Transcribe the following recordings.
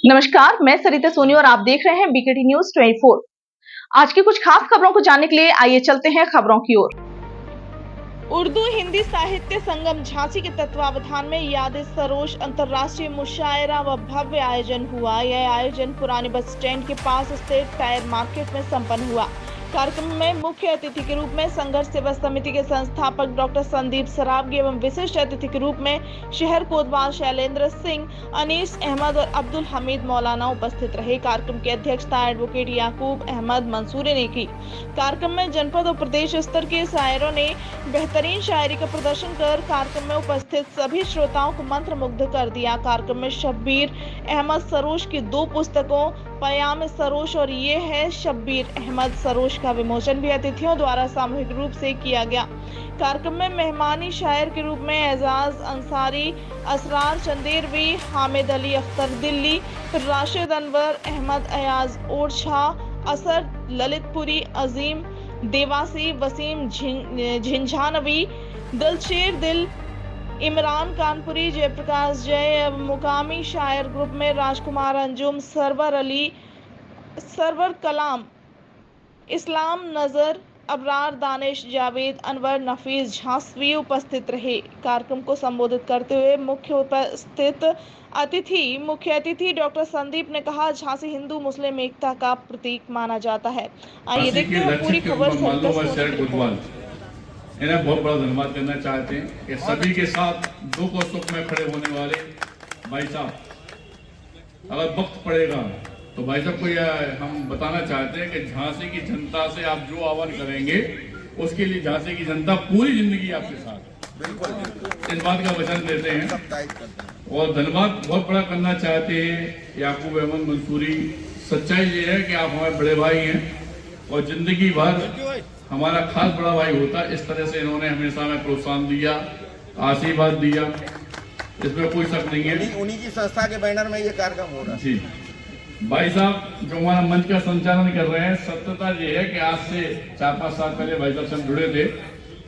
नमस्कार, मैं सरिता सोनी और आप देख रहे हैं बीकेटी न्यूज 24। आज की कुछ खास खबरों को जानने के लिए आइए चलते हैं खबरों की ओर। उर्दू हिंदी साहित्य संगम झांसी के तत्वावधान में याद सरोज अंतर्राष्ट्रीय मुशायरा व भव्य आयोजन हुआ। यह आयोजन पुराने बस स्टैंड के पास स्थित टायर मार्केट में संपन्न हुआ। कार्यक्रम में मुख्य अतिथि के रूप में संघर्ष सेवा समिति के संस्थापक डॉक्टर संदीप सरावगी एवं विशिष्ट अतिथि के रूप में शहर कोतवाल शैलेंद्र सिंह, अनीस अहमद और अब्दुल हमीद मौलाना उपस्थित रहे। कार्यक्रम की अध्यक्षता एडवोकेट याकूब अहमद मंसूरी ने की। कार्यक्रम में जनपद और प्रदेश स्तर के शायरों ने बेहतरीन शायरी का प्रदर्शन कर कार्यक्रम में उपस्थित सभी श्रोताओं को मंत्रमुग्ध कर दिया। कार्यक्रम में शब्बीर अहमद सरोज की 2 पुस्तकों पयाम सरोज और ये है शब्बीर अहमद सरोज का विमोचन भी अतिथियों द्वारा सामूहिक रूप से किया गया। कार्यक्रम में मेहमानी शायर के रूप में एजाज अंसारी, असरार चंदेरवी, हामिद अली अख्तर दिल्ली, राशिद अनवर, अहमद अयाज ओरछा, असर ललितपुरी, अजीम देवासी, वसीम झिंझानवी, दिलशेर दिल, इमरान कानपुरी, जयप्रकाश जय, मुकामी शायर ग्रुप में राजकुमार अंजुम, सरवर अली, सरवर कलाम, इस्लाम नजर, अबरार दानिश, जावेद अनवर, नफीस झांसवी उपस्थित रहे। कार्यक्रम को संबोधित करते हुए मुख्य अतिथि डॉक्टर संदीप ने कहा, झांसी हिंदू मुस्लिम एकता का प्रतीक माना जाता है। आइए देखते हैं पूरी खबर। इन्हें बहुत बड़ा धन्यवाद करना चाहते हैं कि सभी के साथ दुख और सुख में खड़े होने वाले भाई साहब, अगर वक्त पड़ेगा तो भाई साहब को यह हम बताना चाहते हैं कि झांसी की जनता से आप जो आह्वान करेंगे उसके लिए झांसी की जनता पूरी जिंदगी आपके साथ बिल्कुल इस बात का वचन देते हैं। और धन्यवाद बहुत बड़ा करना चाहते हैं याकूब अहमद मंसूरी। सच्चाई ये है कि आप हमारे बड़े भाई हैं और जिंदगी भर हमारा खास बड़ा भाई होता। इस तरह से इन्होंने हमेशा हमें प्रोत्साहन दिया, आशीर्वाद दिया, इसमें कोई शक नहीं है। उन्हीं की संस्था के बैनर में ये कार्यक्रम हो रहा है। जी भाई साहब जो हमारा मंच का संचालन कर रहे हैं, सत्यता ये है कि आज से 4-5 साल पहले भाई साहब से हम जुड़े थे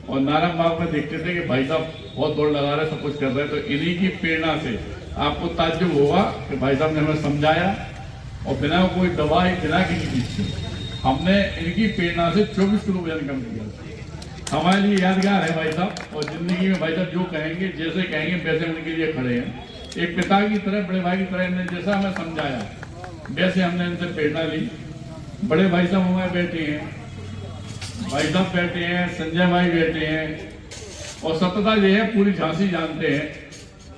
और नारायण बाग में देखते थे कि भाई साहब बहुत दौड़ लगा रहे, सब कुछ कर रहे हैं। तो इन्हीं की प्रेरणा से आपको ताज्जुब होगा कि भाई साहब ने हमें समझाया और बिना कोई दवाई, बिना किसी चीज से हमने इनकी प्रेरणा से 24 किलो वजन कम किया। हमारे लिए यादगार है भाई साहब। और जिंदगी में भाई साहब जो कहेंगे, जैसे कहेंगे वैसे उनके लिए खड़े हैं। एक पिता की तरह, बड़े भाई की तरह इन्होंने जैसा हमें समझाया वैसे हमने इनसे प्रेरणा ली। बड़े भाई साहब हमारे बैठे हैं, भाई साहब बैठे हैं, संजय भाई बैठे हैं। और सत्यता ये है, पूरी झांसी जानते हैं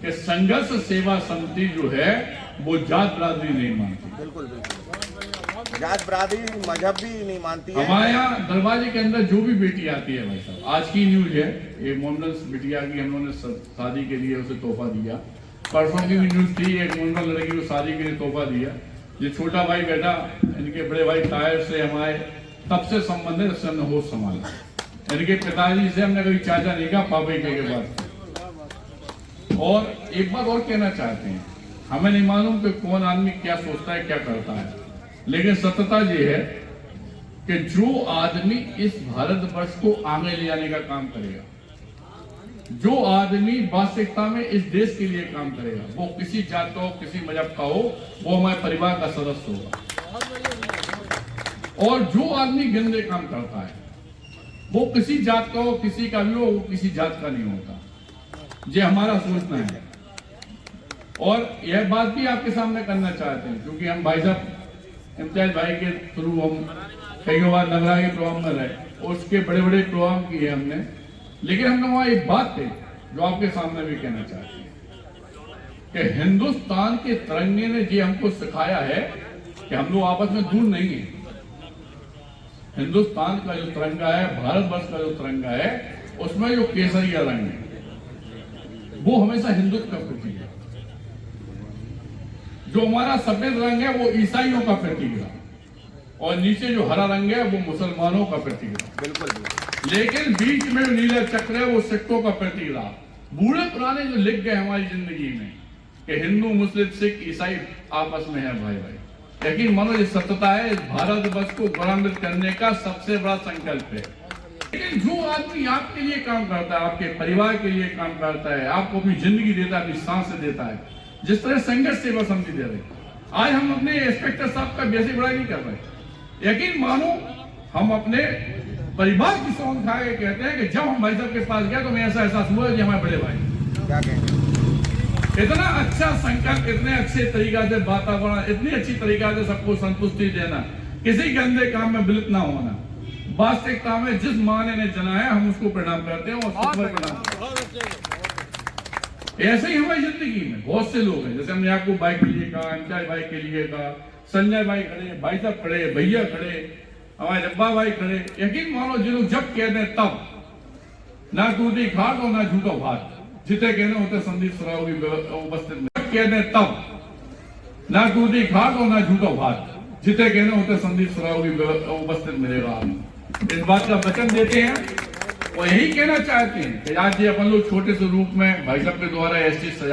कि संघर्ष सेवा समिति जो है वो जात बरादरी नहीं मानती। बिल्कुल जात बरादरी मजहब भी नहीं मानती है। हमारे यहाँ दरवाजे के अंदर जो भी बेटी आती है भाई साहब, आज की न्यूज है, एक मोमडन बिटिया की हम लोगों ने शादी के लिए उसे तोहफा दिया। परसों की भी न्यूज थी, एक मोमडन लड़की को शादी के लिए तोहफा दिया। ये छोटा भाई बेटा, इनके बड़े भाई तायर से हमारे तब से संबंध है, जब हमने होश संभाला। इनके पिताजी से हमने कभी चाचा नहीं कहा, पापा के बाद। और एक बात और कहना चाहते हैं, हमें नहीं मालूम कि कौन आदमी क्या सोचता है, क्या करता है, लेकिन सत्यता ये है कि जो आदमी इस भारतवर्ष को आगे ले जाने का काम करेगा, जो आदमी वास्तविकता में इस देश के लिए काम करेगा, वो किसी जात का हो, किसी मजहब का हो, वो हमारे परिवार का सदस्य होगा। और जो आदमी गंदे काम करता है, वो किसी जात का हो, किसी का भी हो, वो किसी जात का नहीं होता। ये हमारा सोचना है। और यह बात भी आपके सामने करना चाहते हैं, क्योंकि हम भाई साहब इम्तियाज भाई के थ्रू हम कई बार नगरा के प्रोग्राम में रहे, उसके बड़े बड़े प्रोग्राम किए हमने। लेकिन हमने वहां एक बात थी जो आपके सामने भी कहना चाहते हैं कि हिंदुस्तान के तिरंगे ने ये हमको सिखाया है कि हम लोग आपस में दूर नहीं है। हिंदुस्तान का जो तिरंगा है, भारतवर्ष का जो तिरंगा है, उसमें जो केसरिया रंग है वो हमेशा हिंदुत्व का प्रतीक है। जो हमारा सफेद रंग है वो ईसाइयों का प्रतीक है और नीचे जो हरा रंग है वो मुसलमानों का प्रतीक है। बिल्कुल। लेकिन बीच में जो नीला चक्र है वो सिखों का प्रतीक रहा। बूढ़े पुराने जो लिख गए हमारी जिंदगी में कि हिंदू, मुस्लिम, सिख, ईसाई आपस में है भाई भाई। यकीन मानो ये सत्यता है। इस भारतवर्ष को गौरवान्वित करने का सबसे बड़ा संकल्प है। लेकिन जो आदमी आपके लिए काम करता है, आपके परिवार के लिए काम करता है, आपको अपनी जिंदगी देता है, अपनी सांस देता है, जिस तरह संघर्ष सेवा समिति दे रही है, आज हम अपने इंस्पेक्टर साहब का बेसिक बड़ाई नहीं कर रहे। यकीन मानो हम अपने परिवार की सौंध खा के कहते हैं कि जब हम भाई साहब के पास गए तो हमें ऐसा एहसास हुआ कि हमारे बड़े भाई क्या कहेंगे? इतना अच्छा संकल्प, इतने अच्छे तरीका से वातावरण, इतनी अच्छी तरीका से सबको संतुष्टि देना, किसी गंदे काम में विलिप्त ना होना, वास्तविकता में जिस माने ने जनाया हम उसको प्रणाम करते हैं और प्रणाम। ऐसे ही हमारी जिंदगी में बहुत से लोग हैं, जैसे हमने आपको बाइक के लिए कहा, अंचाई बाइक के लिए कहा, संजय भाई खड़े, भाई साहब खड़े, भैया खड़े, हमारे जब्बा भाई खड़े। यकीन मानो जिन्होंने जब कहते हैं तब ना टूटी खाट और ना झूठा भात, जिते कहने होते संदीप सराव की उपस्थित में कहते हैं तब ना टूटी खाट और ना झूठा भात, जिते कहने होते संदीप सराव की उपस्थित मिलेगा। इस बात का वचन देते हैं और यही कहना चाहते हैं कि आज ये अपन लोग छोटे से रूप में भाई साहब के द्वारा ऐसी सजा